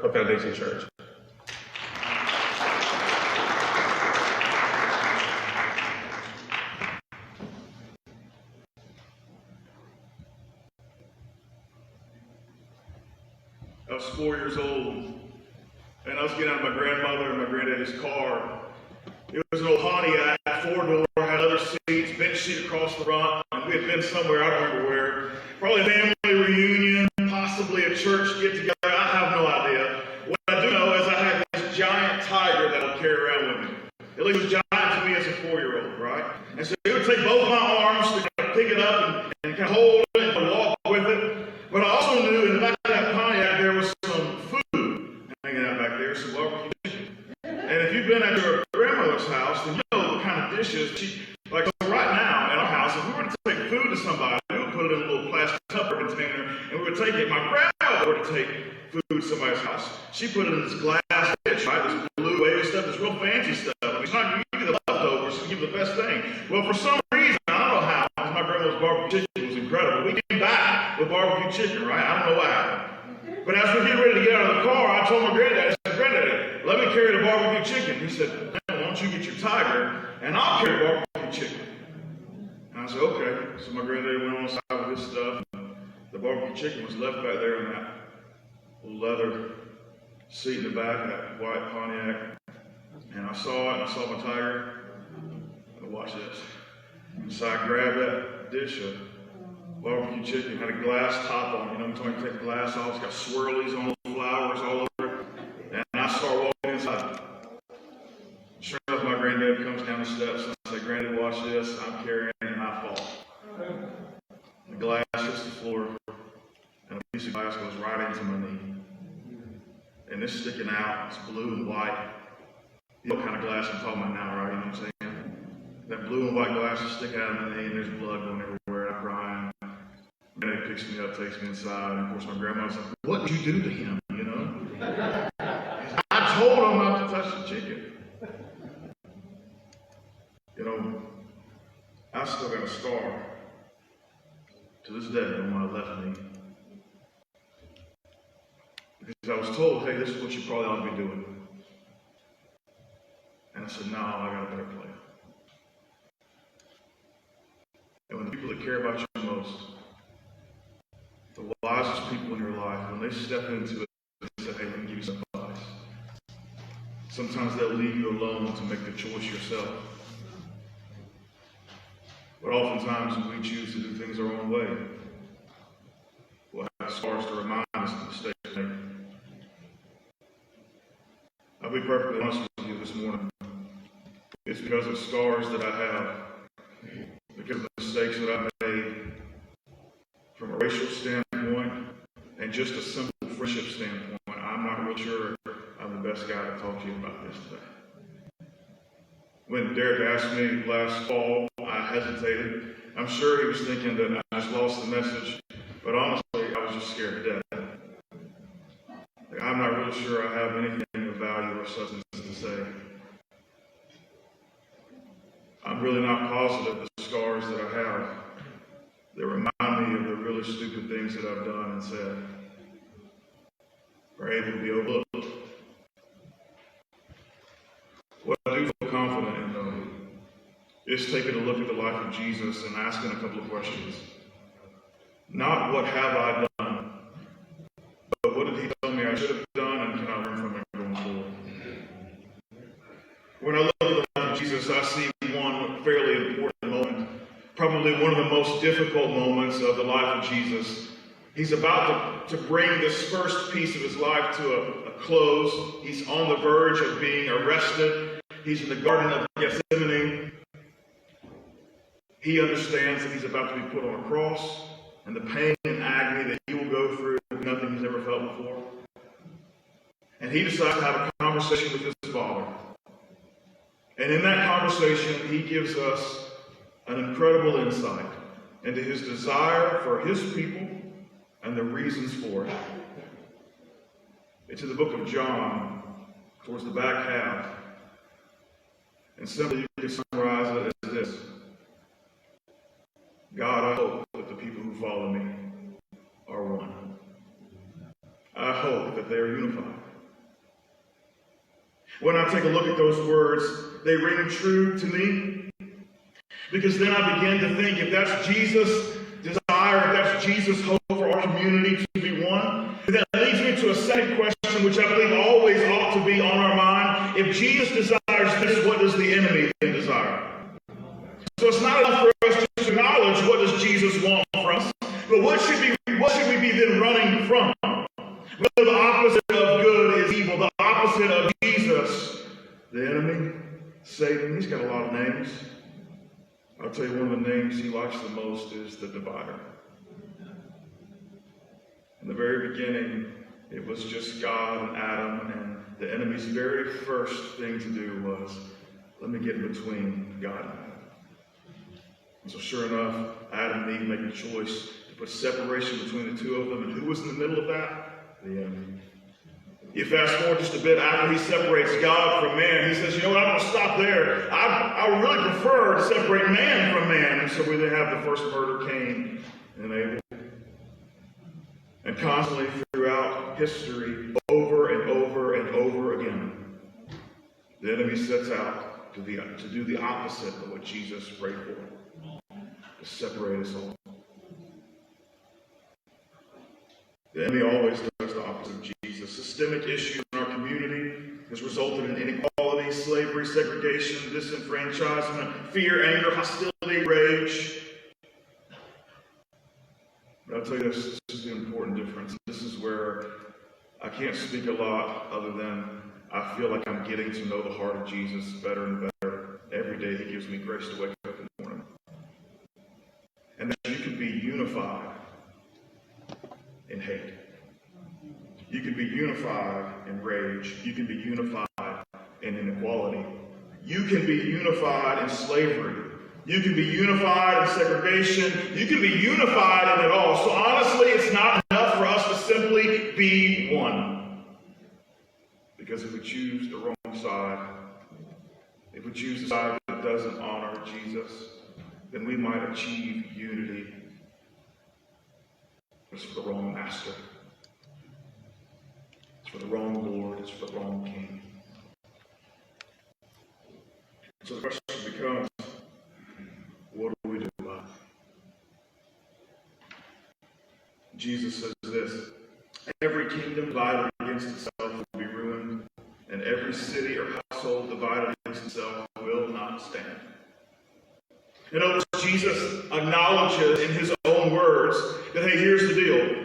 of Foundation Church. I was 4 years old, and I was getting out of my grandmother and my granddaddy's car. It was an old Pontiac, 4-door, had other seats, bench seat across the front, and we had been somewhere, I don't remember where. Probably a family reunion, possibly a church get-together, I have no idea. What I do know is I had this giant tiger that I'd carry around with me. At least it was giant to me as a 4-year-old, right? And so it would take both my arms to kind of pick it up and kind of hold it and walk with it. But I also knew in the back of that Pontiac there was some food hanging out back there, some barbecue chicken. And if you've been at your grandmother's house, then you know the kind of dishes like so right now in our house, if we were to take food to somebody, we would put it in a little plastic Tupperware container, and we would take it. My grandmother were to take food to somebody's house. She put it in this glass dish, right? This blue wavy stuff, this real fancy stuff. I mean, it's not going to give you the leftovers, it's going to give you the best thing. Well, for some reason, I don't know how, because my grandmother's barbecue chicken was incredible. We came back with barbecue chicken, right? I don't know what happened. But as we're getting ready to get out of the car, I told my granddad, I said, Granddaddy, let me carry the barbecue chicken. He said, why don't you get your tiger, and I'll carry the barbecue chicken. And I said, okay. So my granddaddy went on the side with his stuff, and the barbecue chicken was left back there in that little leather seat in the back of that white Pontiac. And I saw it, and I saw my tiger. And watch this. So I grabbed that dish of barbecue chicken, had a glass top on it. You know, I'm talking about take the glass off, it's got swirlies on the flowers all over it. And I start walking inside. Sure enough, my granddad comes down the steps, and I say, Granddad, watch this. I'm carrying, and I fall. The glass hits the floor, and a piece of glass goes right into my knee. And it's sticking out, it's blue and white. You know what kind of glass I'm talking about now, right? You know what I'm saying? That blue and white glass is sticking out of my knee, and there's blood going everywhere, and I'm crying. Granddad picks me up, takes me inside, and of course my grandma's like, what did you do to him, you know? I told him not to touch the chicken. You know, I still got a scar to this day on my left knee. Because I was told, hey, this is what you probably ought to be doing. And I said, no, I got a better plan. And when the people that care about you most, the wisest people in your life, when they step into it and say, hey, let me give you some advice. Sometimes they'll leave you alone to make the choice yourself. But oftentimes when we choose to do things our own way, we'll have scars to remind us of the mistakes we make. I'll be perfectly honest with you this morning. It's because of scars that I have, because of the mistakes that I've made from a racial standpoint and just a simple friendship standpoint. I'm not real sure I'm the best guy to talk to you about this today. When Derek asked me last fall, I hesitated. I'm sure he was thinking that I just lost the message, but honestly, I was just scared to death. I'm not really sure I have anything of value or substance to say. I'm really not positive the scars that I have that remind me of the really stupid things that I've done and said are able to be overlooked. What I do feel confident in, though, is taking a look at the life of Jesus and asking a couple of questions. Not what have I done, but what did he tell me I should have done, and can I learn from him going forward? When I look at the life of Jesus, I see one fairly important moment, probably one of the most difficult moments of the life of Jesus. He's about to bring this first piece of his life to a close. He's on the verge of being arrested. He's in the Garden of Gethsemane. He understands that he's about to be put on a cross, and the pain and agony that he will go through, nothing he's ever felt before. And he decides to have a conversation with his Father. And in that conversation, he gives us an incredible insight into his desire for his people and the reasons for it. It's in the book of John, towards the back half. And simply you can summarize it as this. God, I hope that the people who follow me are one. I hope that they are unified. When I take a look at those words, they ring true to me. Because then I begin to think, if that's Jesus' desire, if that's Jesus' hope for our community to be one, then that leads me to a second question, which I believe always ought to be on our mind. If Jesus desires this, what does the enemy then desire? So it's not enough for us to acknowledge what does Jesus want from us, but what should we be then running from? Well, the opposite of good is evil. The opposite of Jesus, the enemy, Satan. He's got a lot of names. I'll tell you, one of the names he likes the most is the divider. In the very beginning, it was just God and Adam, and the enemy's very first thing to do was, let me get in between God and Adam. And so sure enough, Adam and Eve make a choice to put separation between the two of them, and who was in the middle of that? The enemy. You fast forward just a bit after he separates God from man. He says, you know what, I'm going to stop there. I really prefer to separate man from man. And so we then have the first murder, Cain and Abel. And constantly throughout history, over and over and over again, the enemy sets out to do the opposite of what Jesus prayed for, to separate us all. The enemy always does the opposite of Jesus. Systemic issues in our community has resulted in inequality, slavery, segregation, disenfranchisement, fear, anger, hostility, rage. But I'll tell you this is the important difference. This is where I can't speak a lot other than I feel like I'm getting to know the heart of Jesus better and better. Every day he gives me grace to wake up in the morning. And that you can be unified in hate. You can be unified in rage. You can be unified in inequality. You can be unified in slavery. You can be unified in segregation. You can be unified in it all. So honestly, it's not enough for us to simply be one. Because if we choose the wrong side, if we choose the side that doesn't honor Jesus, then we might achieve unity. It's for the wrong master. It's for the wrong Lord. It's for the wrong king. So the question becomes, what do we do about it? Jesus says this, every kingdom divided against itself will be ruined, and every city or household divided against itself will not stand. In other words, Jesus acknowledges in his own words that, hey, here's the deal.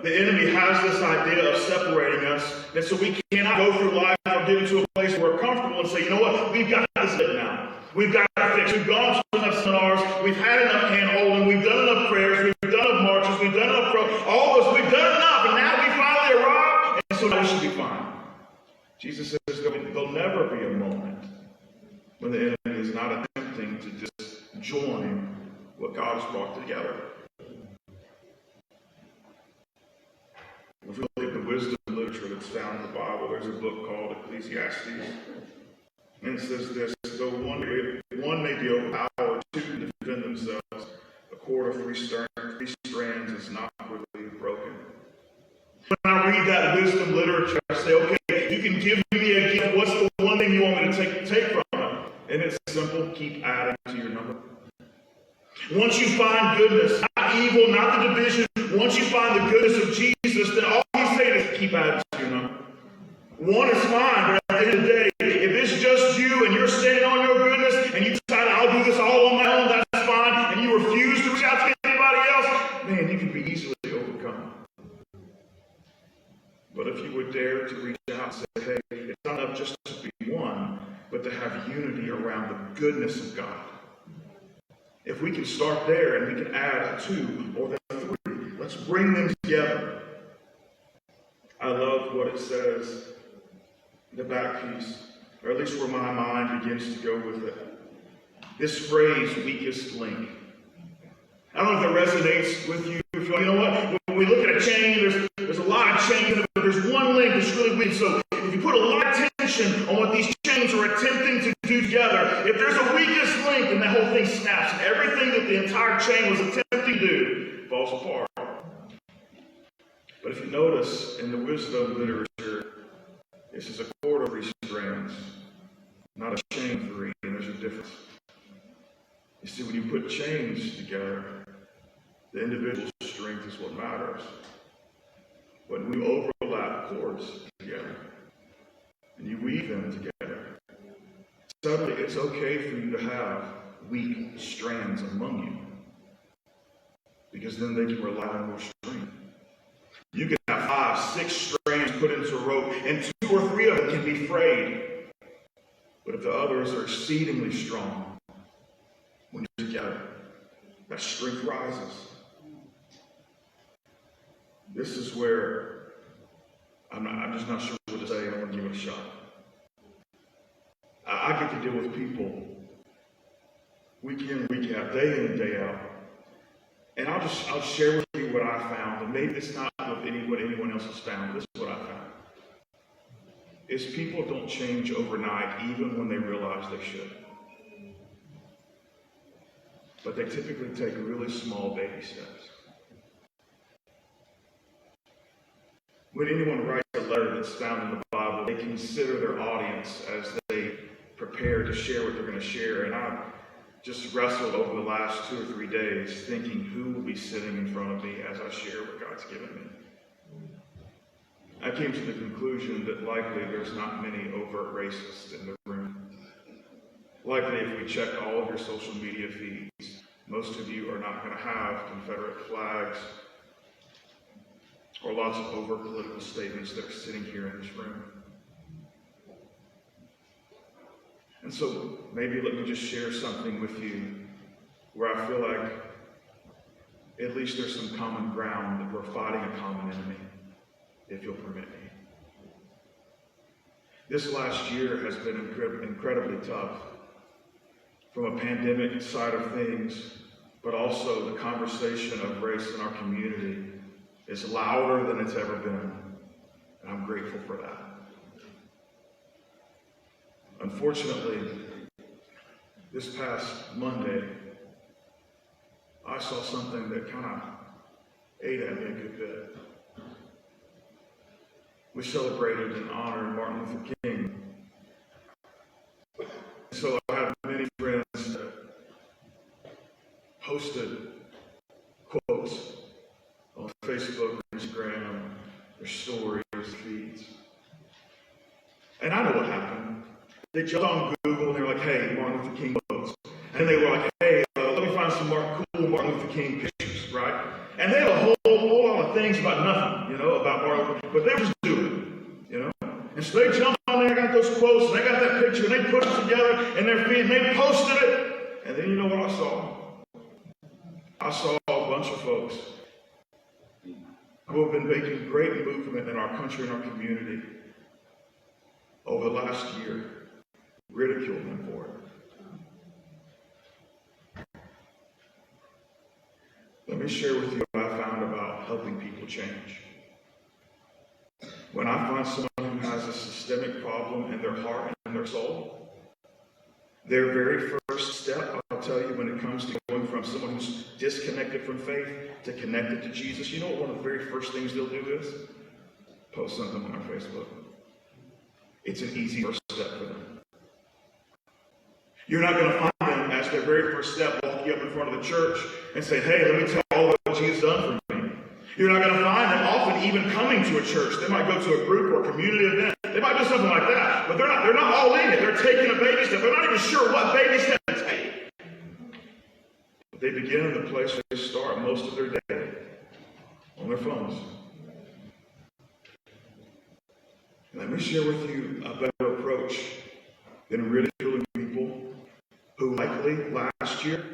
The enemy has this idea of separating us, and so we cannot go through life or get into a place where we're comfortable and say, you know what, we've got this lit now. We've got it fixed. We've gone through enough seminars. We've had enough hand-holding. We've done enough prayers. We've done enough marches. We've done enough all those. We've done enough, and now we finally arrive, and so now we should be fine. Jesus says there'll never be a moment when the enemy is not attempting to just join what God has brought together. If we look at the wisdom literature that's found in the Bible, there's a book called Ecclesiastes. And it says this, though one may be overpowered, two can defend themselves. A cord of three strands is not quickly broken. When I read that wisdom literature, I say, okay, you can give me a gift. What's the one thing you want me to take from it? And it's simple, keep adding to your number. Once you find goodness, not evil, not the division, once you find the goodness of Jesus, then all he's saying is keep adding to your number. One is fine, but at the end of the day, if it's just you and you're standing on your goodness and you decide I'll do this all on my own, that's fine, and you refuse to reach out to anybody else, man, you can be easily overcome. But if you would dare to reach out and say, hey, it's not enough just to be one, but to have unity around the goodness of God. If we can start there and we can add two or then three, let's bring them together. I love what it says, the back piece, or at least where my mind begins to go with it. This phrase, weakest link. I don't know if that resonates with you. If you know what? When we look at a chain, there's a lot of chains, but there's one link that's really weak. So if you put a lot of tension on what these chains are attempting to do together, if there's a weakest link, then that whole thing snaps. And everything that the entire chain was attempting to do falls apart. But if you notice in the wisdom literature, this is a cord of three strands. You see, when you put chains together, the individual strength is what matters. When we overlap cords together and you weave them together, suddenly it's okay for you to have weak strands among you, because then they can rely on more strength. You can have 5, 6 strands put into a rope, and 2 or 3 of them can be frayed. But if the others are exceedingly strong, when you're together, that strength rises. This is where I'm just not sure what to say. I want to give it a shot. I get to deal with people week in, week out, day in and day out. And I'll share with you what I found. And maybe it's not what anyone else has found. This is what I found. Is people don't change overnight, even when they realize they should. But they typically take really small baby steps. When anyone writes a letter that's found in the Bible, they consider their audience as they prepare to share what they're going to share. And I've just wrestled over the last 2 or 3 days thinking who will be sitting in front of me as I share what God's given me. I came to the conclusion that likely there's not many overt racists in the room. Likely if we check all of your social media feeds, most of you are not going to have Confederate flags or lots of overt political statements that are sitting here in this room. And so maybe let me just share something with you where I feel like at least there's some common ground, that we're fighting a common enemy, if you'll permit me. This last year has been incredibly tough from a pandemic side of things, but also the conversation of race in our community is louder than it's ever been, and I'm grateful for that. Unfortunately, this past Monday, I saw something that kind of ate at me a good bit. We celebrated and honored Martin Luther King. So I have many friends that posted quotes on Facebook, Instagram, their stories, feeds. And I know what happened. They jumped on Google and they were like, hey, Martin Luther King quotes. And they were like, hey, let me find some cool Martin Luther King pictures, right? And they had a whole lot of things about nothing, about Martin Luther King, but they were just doing it, And so they jumped on there, got those quotes, and they got that picture, and they put it together in their feed, and they posted it. And then you know what I saw? I saw a bunch of folks who have been making great movement in our country and our community over the last year, ridicule them for it. Let me share with you what I found about helping people change. When I find someone who has a systemic problem in their heart and their soul, their very first step, I'll tell you, when it comes to going from someone who's disconnected from faith to connected to Jesus, you know what one of the very first things they'll do is? Post something on our Facebook. It's an easy first step for them. You're not going to find them as their very first step walking up in front of the church and say, hey, let me tell all what Jesus done for me. You're not going to find them often even coming to a church. They might go to a group or a community event. They might do something like that, but they're not all in it. They're taking a baby step. They're not even sure what baby step to take. But they begin in the place where they start most of their day, on their phones. Let me share with you a better approach than ridiculing people who likely last year,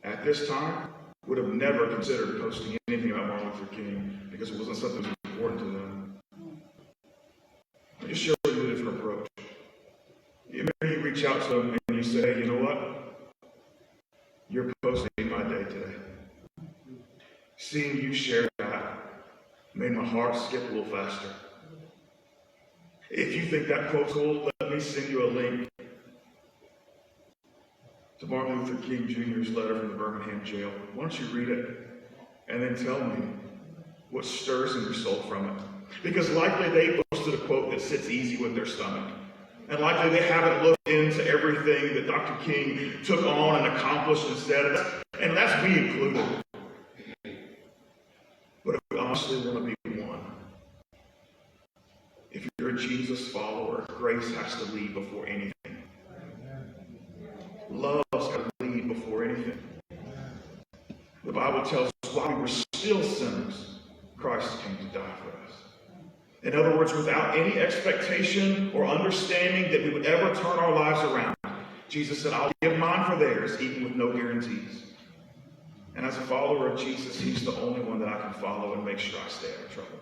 at this time, would have never considered posting anything about Martin Luther King because it wasn't something that was important to them. Let me share with you a different approach. Maybe you reach out to them and you say, hey, you know what? You're posting my day today. Seeing you share that made my heart skip a little faster. If you think that quote's cool, let me send you a link to Martin Luther King Jr.'s letter from the Birmingham jail. Why don't you read it and then tell me what stirs in your soul from it? Because likely they posted a quote that sits easy with their stomach. And likely they haven't looked into everything that Dr. King took on and accomplished and said. And that's me included. But if we honestly want to be one, if you're a Jesus follower, grace has to lead before anything. Love's got to lead before anything. The Bible tells us while we were still sinners, Christ came to die for us. In other words, without any expectation or understanding that we would ever turn our lives around, Jesus said, I'll give mine for theirs, even with no guarantees. And as a follower of Jesus, he's the only one that I can follow and make sure I stay out of trouble.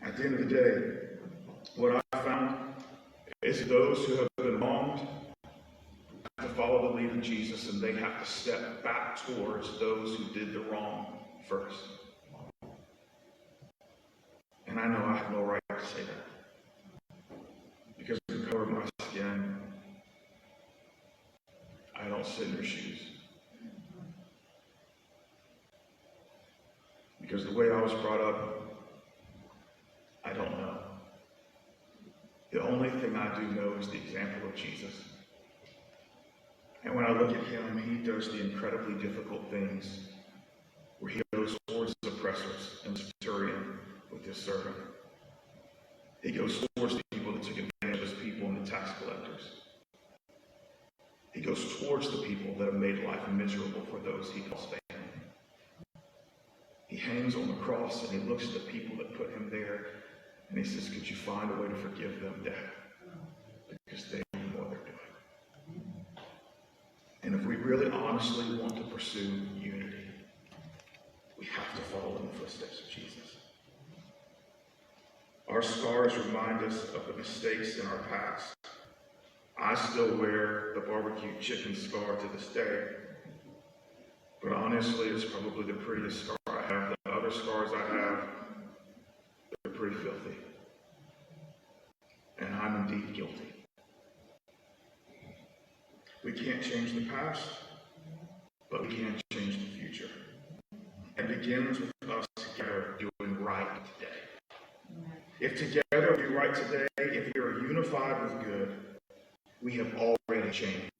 At the end of the day, what I found is those who have been wronged have to follow the lead of Jesus, and they have to step back towards those who did the wrong first. And I know I have no right to say that. Because of the color of my skin, I don't sit in their shoes. Because the way I was brought up, I don't know. The only thing I do know is the example of Jesus. And when I look at him, he does the incredibly difficult things where he goes towards his oppressors and the centurion with his servant. He goes towards the people that took advantage of his people and the tax collectors. He goes towards the people that have made life miserable for those he calls family. He hangs on the cross and he looks at the people that put him there and he says, could you find a way to forgive them, Dad? Because they don't know what they're doing. And if we really honestly want to pursue unity, we have to follow in the footsteps of Jesus. Our scars remind us of the mistakes in our past. I still wear the barbecue chicken scar to this day. But honestly, it's probably the prettiest scar I have. The other scars I have, they're pretty filthy. And I'm indeed guilty. We can't change the past, but we can change the future. It begins with us together doing right today. If together we do right today, if we are unified with good, we have already changed.